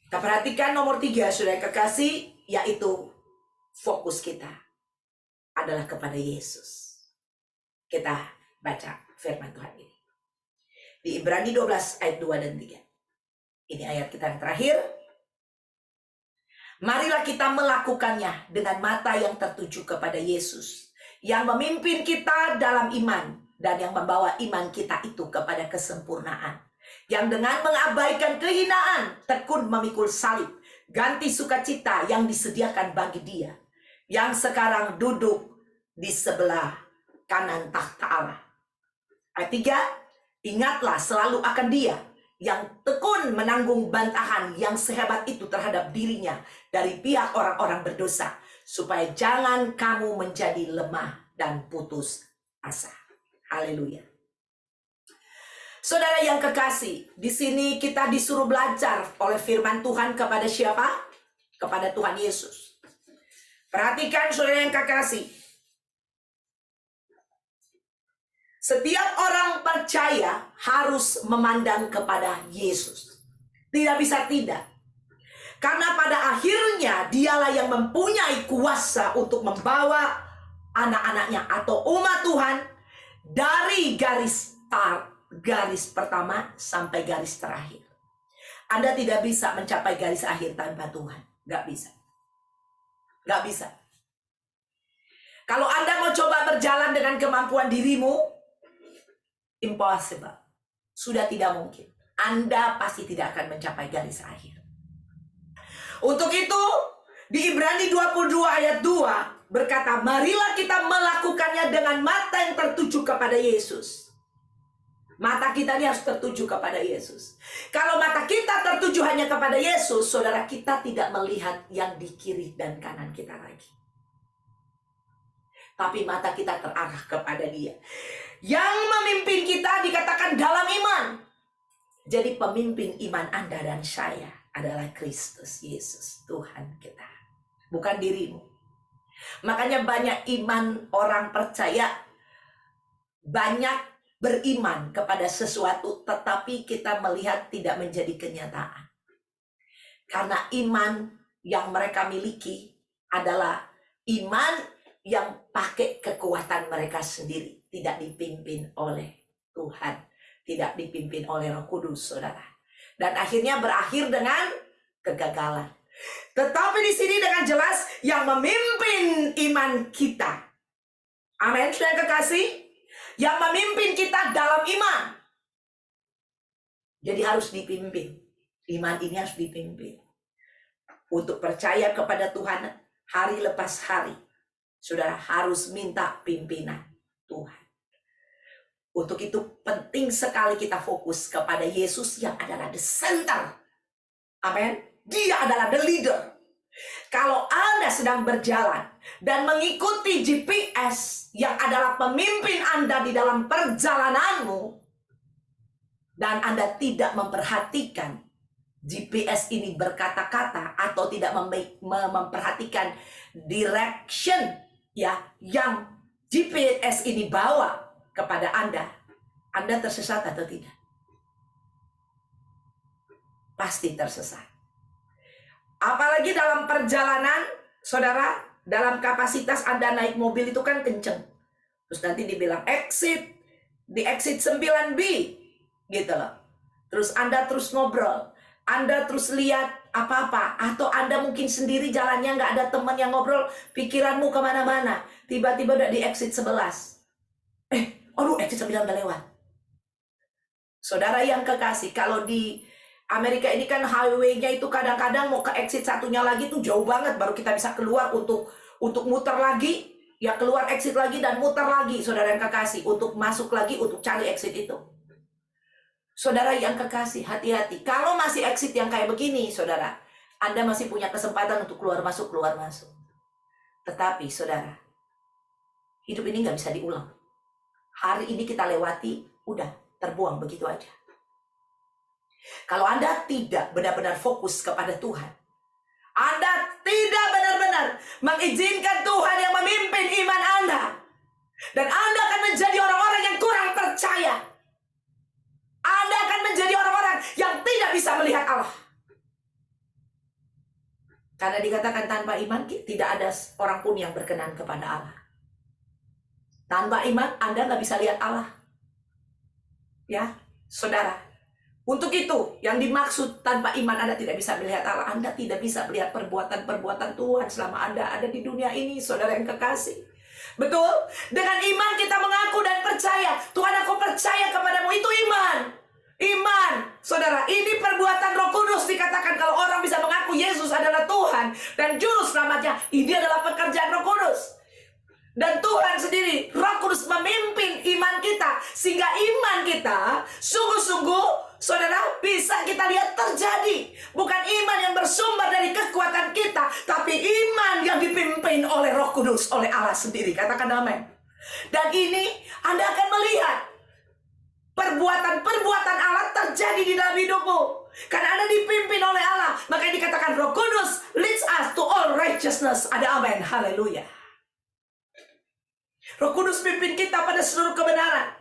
Kita perhatikan nomor 3, saudara kekasih, yaitu fokus kita adalah kepada Yesus. Kita baca firman Tuhan ini. Di Ibrani 12 ayat 2 dan 3. Ini ayat kita yang terakhir. Marilah kita melakukannya dengan mata yang tertuju kepada Yesus, yang memimpin kita dalam iman dan yang membawa iman kita itu kepada kesempurnaan. Yang dengan mengabaikan kehinaan, tekun memikul salib, ganti sukacita yang disediakan bagi Dia, yang sekarang duduk di sebelah kanan tahta Allah. Ayat 3, ingatlah selalu akan Dia, yang tekun menanggung bantahan yang sehebat itu terhadap dirinya dari pihak orang-orang berdosa, supaya jangan kamu menjadi lemah dan putus asa. Haleluya. Saudara yang kekasih, di sini kita disuruh belajar oleh firman Tuhan kepada siapa? Kepada Tuhan Yesus. Perhatikan saudara yang kekasih. Setiap orang percaya harus memandang kepada Yesus. Tidak bisa tidak. Karena pada akhirnya dialah yang mempunyai kuasa untuk membawa anak-anaknya atau umat Tuhan dari garis start, garis pertama sampai garis terakhir. Anda tidak bisa mencapai garis akhir tanpa Tuhan. Gak bisa. Gak bisa. Kalau Anda mau coba berjalan dengan kemampuan dirimu, impossible. Sudah tidak mungkin. Anda pasti tidak akan mencapai garis akhir. Untuk itu, di Ibrani 22 ayat 2 berkata, marilah kita melakukannya dengan mata yang tertuju kepada Yesus. Mata kita ini harus tertuju kepada Yesus. Kalau mata kita tertuju hanya kepada Yesus, saudara, kita tidak melihat yang di kiri dan kanan kita lagi. tapi mata kita terarah kepada Dia. Yang memimpin kita dikatakan dalam iman. Jadi pemimpin iman Anda dan saya adalah Kristus Yesus, Tuhan kita, bukan dirimu. Makanya banyak iman orang percaya, banyak beriman kepada sesuatu, tetapi kita melihat tidak menjadi kenyataan. Karena iman yang mereka miliki adalah iman yang pakai kekuatan mereka sendiri, tidak dipimpin oleh Tuhan, tidak dipimpin oleh Roh Kudus, saudara. Dan akhirnya berakhir dengan kegagalan. Tetapi di sini dengan jelas yang memimpin iman kita. Amin, saudara kekasih. Yang memimpin kita dalam iman. Jadi harus dipimpin. Iman ini harus dipimpin. Untuk percaya kepada Tuhan hari lepas hari, saudara harus minta pimpinan Tuhan. Untuk itu penting sekali kita fokus kepada Yesus yang adalah the center. Amin. Dia adalah the leader. Kalau Anda sedang berjalan dan mengikuti GPS yang adalah pemimpin Anda di dalam perjalananmu, dan Anda tidak memperhatikan GPS ini berkata-kata atau tidak memperhatikan direction ya yang GPS ini bawa kepada Anda tersesat atau tidak? Pasti tersesat. Apalagi dalam perjalanan, saudara, dalam kapasitas Anda naik mobil itu kan kenceng. Terus nanti dibilang exit, di exit 9B, gitu loh. Terus Anda terus ngobrol, Anda terus lihat apa-apa. Atau Anda mungkin sendiri jalannya nggak ada teman yang ngobrol, pikiranmu kemana-mana. Tiba-tiba udah di exit 11. Aduh, exit 9 udah lewat. Saudara yang kekasih, kalau di Amerika ini kan highway-nya itu kadang-kadang mau ke exit satunya lagi tuh jauh banget, baru kita bisa keluar untuk muter lagi, ya keluar exit lagi dan muter lagi, saudara yang kekasih, untuk masuk lagi untuk cari exit itu. Saudara yang kekasih, hati-hati. Kalau masih exit yang kayak begini, saudara, Anda masih punya kesempatan untuk keluar masuk. Tetapi saudara, hidup ini nggak bisa diulang. Hari ini kita lewati, udah terbuang begitu aja. Kalau Anda tidak benar-benar fokus kepada Tuhan, Anda tidak benar-benar mengizinkan Tuhan yang memimpin iman Anda, dan Anda akan menjadi orang-orang yang kurang percaya. Anda akan menjadi orang-orang yang tidak bisa melihat Allah. Karena dikatakan tanpa iman tidak ada orang pun yang berkenan kepada Allah. Tanpa iman Anda nggak bisa lihat Allah. Ya, saudara. Untuk itu, yang dimaksud tanpa iman Anda tidak bisa melihat Allah. Anda tidak bisa melihat perbuatan-perbuatan Tuhan selama Anda ada di dunia ini, saudara yang kekasih. Betul? Dengan iman kita mengaku dan percaya. Tuhan, aku percaya kepadamu. Itu iman. Iman. Saudara, ini perbuatan Roh Kudus. Dikatakan kalau orang bisa mengaku Yesus adalah Tuhan dan Juru Selamatnya, ini adalah pekerjaan Roh Kudus. Dan Tuhan sendiri, Roh Kudus memimpin iman kita, sehingga iman kita sungguh-sungguh, saudara, bisa kita lihat terjadi. Bukan iman yang bersumber dari kekuatan kita, tapi iman yang dipimpin oleh Roh Kudus, oleh Allah sendiri. Katakan amin. Dan ini Anda akan melihat perbuatan-perbuatan Allah terjadi di dalam hidupmu. Karena Anda dipimpin oleh Allah. Makanya dikatakan Roh Kudus leads us to all righteousness. Ada amin. Haleluya. Roh Kudus pimpin kita pada seluruh kebenaran.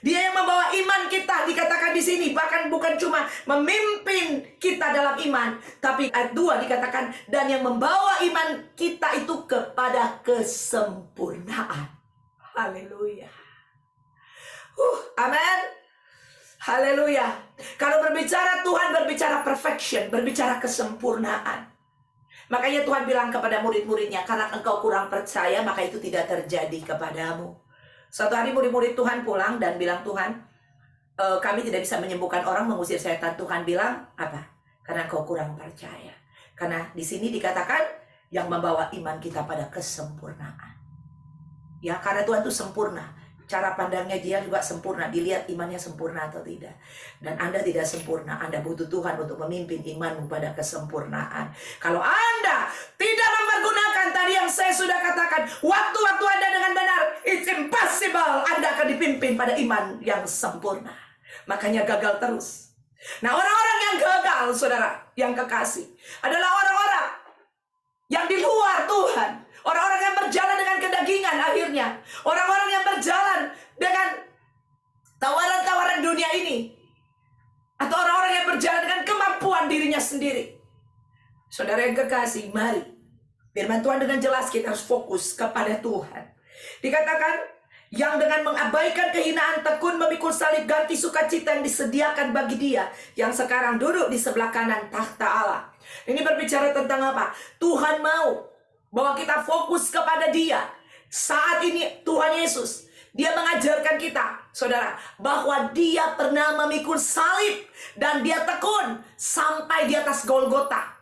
Dia yang membawa iman kita, dikatakan di sini, bahkan bukan cuma memimpin kita dalam iman, tapi ayat 2 dikatakan, dan yang membawa iman kita itu kepada kesempurnaan. Haleluya. Amin. Haleluya. Kalau berbicara Tuhan berbicara perfection, berbicara kesempurnaan. Makanya Tuhan bilang kepada murid-muridnya, karena engkau kurang percaya, maka itu tidak terjadi kepadamu. Suatu hari murid-murid Tuhan pulang dan bilang, Tuhan, kami tidak bisa menyembuhkan orang, mengusir setan. Tuhan bilang, apa? Karena engkau kurang percaya. Karena di sini dikatakan, yang membawa iman kita pada kesempurnaan. Ya, karena Tuhan itu sempurna. Cara pandangnya dia juga sempurna. Dilihat imannya sempurna atau tidak. Dan Anda tidak sempurna. Anda butuh Tuhan untuk memimpin imanmu pada kesempurnaan. Kalau Anda tidak mempergunakan tadi yang saya sudah katakan, dikatakan waktu-waktu Anda dengan benar, it's impossible Anda akan dipimpin pada iman yang sempurna. Makanya gagal terus. Nah, orang-orang yang gagal, saudara, yang kekasih, adalah orang-orang yang di luar Tuhan. Orang-orang yang berjalan dengan kedagingan akhirnya. Orang-orang yang berjalan dengan tawaran-tawaran dunia ini. Atau orang-orang yang berjalan dengan kemampuan dirinya sendiri. Saudara yang kekasih, mari. Firman Tuhan dengan jelas kita harus fokus kepada Tuhan. Dikatakan, yang dengan mengabaikan kehinaan tekun memikul salib ganti sukacita yang disediakan bagi dia yang sekarang duduk di sebelah kanan tahta Allah. Ini berbicara tentang apa? Tuhan mau bahwa kita fokus kepada dia. Saat ini Tuhan Yesus, dia mengajarkan kita, saudara, bahwa dia pernah memikul salib dan dia tekun sampai di atas Golgota.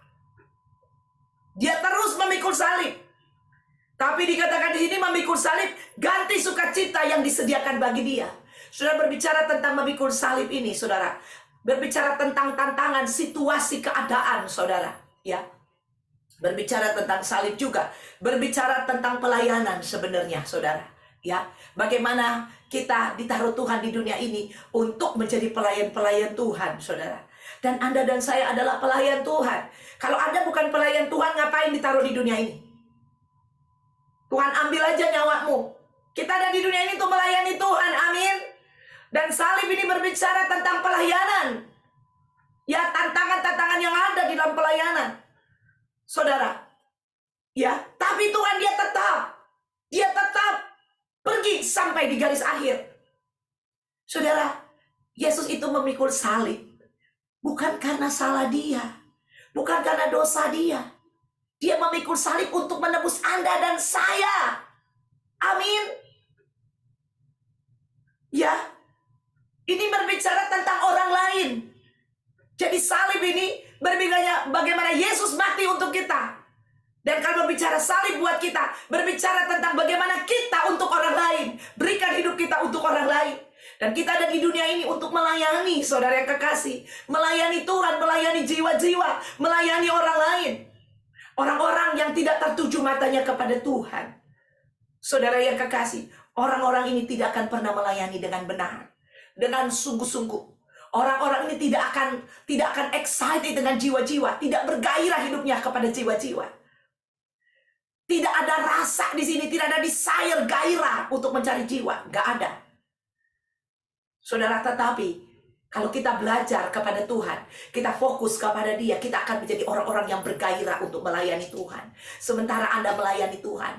Dia terus memikul salib. Tapi dikatakan di sini memikul salib ganti sukacita yang disediakan bagi dia. Saudara, berbicara tentang memikul salib ini, saudara, berbicara tentang tantangan, situasi, keadaan, saudara, ya. Berbicara tentang salib juga, berbicara tentang pelayanan sebenarnya, saudara, ya. Bagaimana kita ditaruh Tuhan di dunia ini untuk menjadi pelayan-pelayan Tuhan, saudara. Dan Anda dan saya adalah pelayan Tuhan. Kalau Anda bukan pelayan Tuhan, ngapain ditaruh di dunia ini? Tuhan ambil aja nyawamu. Kita ada di dunia ini untuk melayani Tuhan, amin. Dan salib ini berbicara tentang pelayanan. Ya, tantangan-tantangan yang ada di dalam pelayanan, saudara. Ya, tapi Tuhan dia tetap pergi sampai di garis akhir. Saudara, Yesus itu memikul salib bukan karena salah dia, bukan karena dosa dia. Dia memikul salib untuk menebus Anda dan saya. Amin. Ya, ini berbicara tentang orang lain. Jadi salib ini berbicara bagaimana Yesus mati untuk kita. Dan kalau berbicara salib buat kita, berbicara tentang bagaimana kita untuk orang lain. Berikan hidup kita untuk orang lain. Dan kita ada di dunia ini untuk melayani, saudara yang kekasih. Melayani Tuhan, melayani jiwa-jiwa, melayani orang lain. Orang-orang yang tidak tertuju matanya kepada Tuhan. Saudara yang kekasih, orang-orang ini tidak akan pernah melayani dengan benar, dengan sungguh-sungguh. Orang-orang ini tidak akan excited dengan jiwa-jiwa, tidak bergairah hidupnya kepada jiwa-jiwa. Tidak ada rasa di sini, tidak ada desire, gairah untuk mencari jiwa, nggak ada. Saudara, tetapi kalau kita belajar kepada Tuhan, kita fokus kepada dia, kita akan menjadi orang-orang yang bergairah untuk melayani Tuhan. Sementara Anda melayani Tuhan,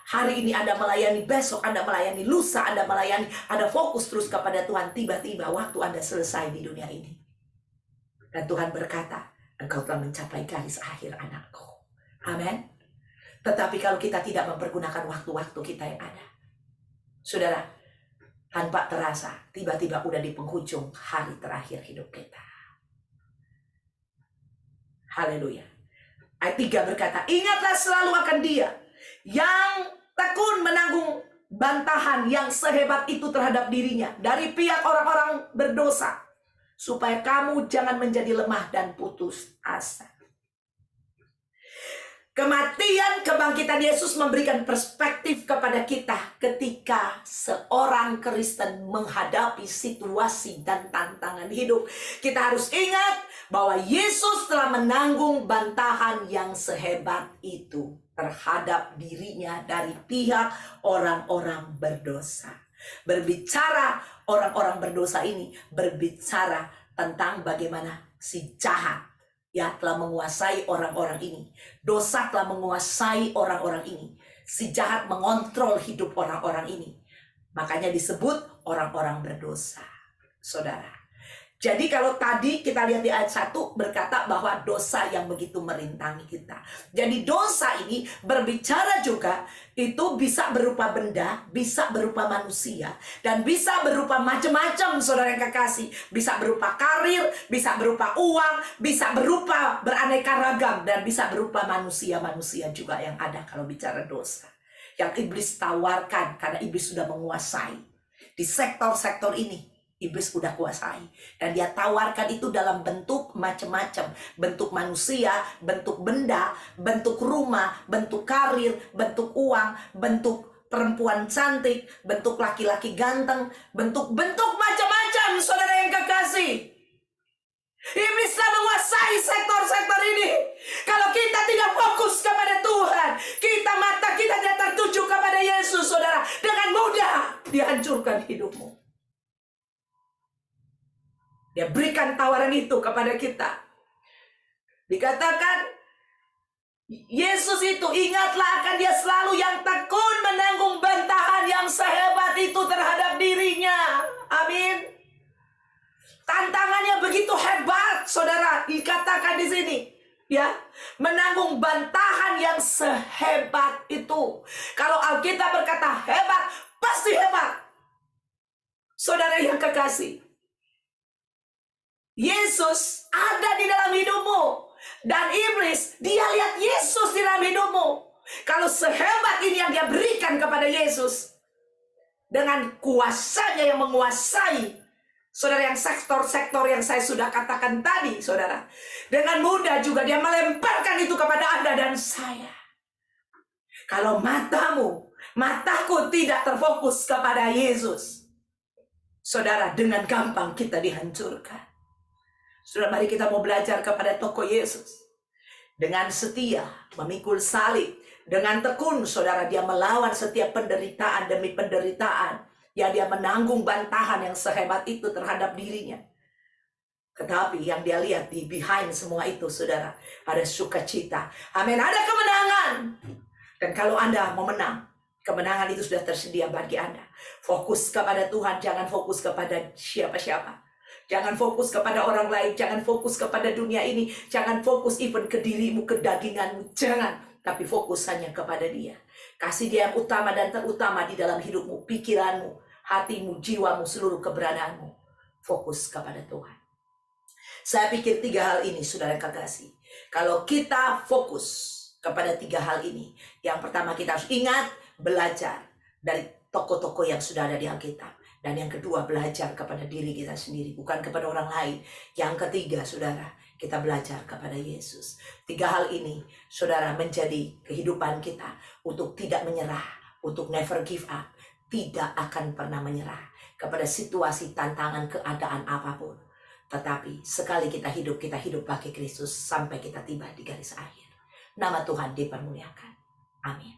hari ini Anda melayani, besok Anda melayani, lusa Anda melayani, Anda fokus terus kepada Tuhan, tiba-tiba waktu Anda selesai di dunia ini. Dan Tuhan berkata, engkau telah mencapai garis akhir anakku. Amin. Tetapi kalau kita tidak mempergunakan waktu-waktu kita yang ada, saudara, tanpa terasa, tiba-tiba udah di penghujung hari terakhir hidup kita. Haleluya. Ayat 3 berkata, ingatlah selalu akan dia yang tekun menanggung bantahan yang sehebat itu terhadap dirinya dari pihak orang-orang berdosa, supaya kamu jangan menjadi lemah dan putus asa. Kematian, kebangkitan Yesus memberikan perspektif kepada kita ketika seorang Kristen menghadapi situasi dan tantangan hidup. Kita harus ingat bahwa Yesus telah menanggung bantahan yang sehebat itu terhadap dirinya dari pihak orang-orang berdosa. Berbicara orang-orang berdosa ini, berbicara tentang bagaimana si jahat telah menguasai orang-orang ini. Dosa telah menguasai orang-orang ini. Si jahat mengontrol hidup orang-orang ini. Makanya disebut orang-orang berdosa, saudara. Jadi kalau tadi kita lihat di ayat 1 berkata bahwa dosa yang begitu merintangi kita. Jadi dosa ini berbicara juga itu bisa berupa benda, bisa berupa manusia, dan bisa berupa macam-macam, saudara yang kekasih. Bisa berupa karir, bisa berupa uang, bisa berupa beraneka ragam, dan bisa berupa manusia-manusia juga yang ada kalau bicara dosa. Yang iblis tawarkan karena iblis sudah menguasai di sektor-sektor ini. Iblis udah kuasai. Dan dia tawarkan itu dalam bentuk macam-macam. Bentuk manusia, bentuk benda, bentuk rumah, bentuk karir, bentuk uang, bentuk perempuan cantik, bentuk laki-laki ganteng, bentuk-bentuk macam-macam, saudara yang kekasih. Iblis telah menguasai sektor-sektor ini. Kalau kita tidak fokus kepada Tuhan, mata kita tidak tertuju kepada Yesus, saudara, dengan mudah dihancurkan hidupmu. Dia berikan tawaran itu kepada kita. Dikatakan, Yesus itu, ingatlah akan dia selalu yang tekun menanggung bantahan yang sehebat itu terhadap dirinya. Amin. Tantangannya begitu hebat, saudara. Dikatakan di sini, ya, menanggung bantahan yang sehebat itu. Kalau Alkitab berkata hebat, pasti hebat. Saudara yang kekasih, Yesus ada di dalam hidupmu. Dan iblis, dia lihat Yesus di dalam hidupmu. Kalau sehebat ini yang dia berikan kepada Yesus, dengan kuasanya yang menguasai, saudara, yang sektor-sektor yang saya sudah katakan tadi, saudara, dengan mudah juga dia melemparkan itu kepada Anda dan saya. Kalau mataku tidak terfokus kepada Yesus, saudara, dengan gampang kita dihancurkan. Saudara, mari kita mau belajar kepada tokoh Yesus. Dengan setia, memikul salib. Dengan tekun, saudara, dia melawan setiap penderitaan demi penderitaan. Ya, dia menanggung bantahan yang sehebat itu terhadap dirinya. Tetapi yang dia lihat di behind semua itu, saudara, ada sukacita. Amin, ada kemenangan. Dan kalau Anda mau menang, kemenangan itu sudah tersedia bagi Anda. Fokus kepada Tuhan, jangan fokus kepada siapa-siapa. Jangan fokus kepada orang lain, jangan fokus kepada dunia ini, jangan fokus even ke dirimu, ke daginganmu, jangan. Tapi fokus hanya kepada Dia. Kasih Dia yang utama dan terutama di dalam hidupmu, pikiranmu, hatimu, jiwamu, seluruh keberadaanmu. Fokus kepada Tuhan. Saya pikir 3 hal ini, saudara kekasih. Kalau kita fokus kepada 3 hal ini, yang pertama kita harus ingat, belajar dari tokoh-tokoh yang sudah ada di Alkitab. Dan yang kedua, belajar kepada diri kita sendiri, bukan kepada orang lain. Yang ketiga, saudara, kita belajar kepada Yesus. 3 hal ini, saudara, menjadi kehidupan kita untuk tidak menyerah, untuk never give up. Tidak akan pernah menyerah kepada situasi, tantangan, keadaan apapun. Tetapi sekali kita hidup bagi Kristus sampai kita tiba di garis akhir. Nama Tuhan dipermuliakan. Amin.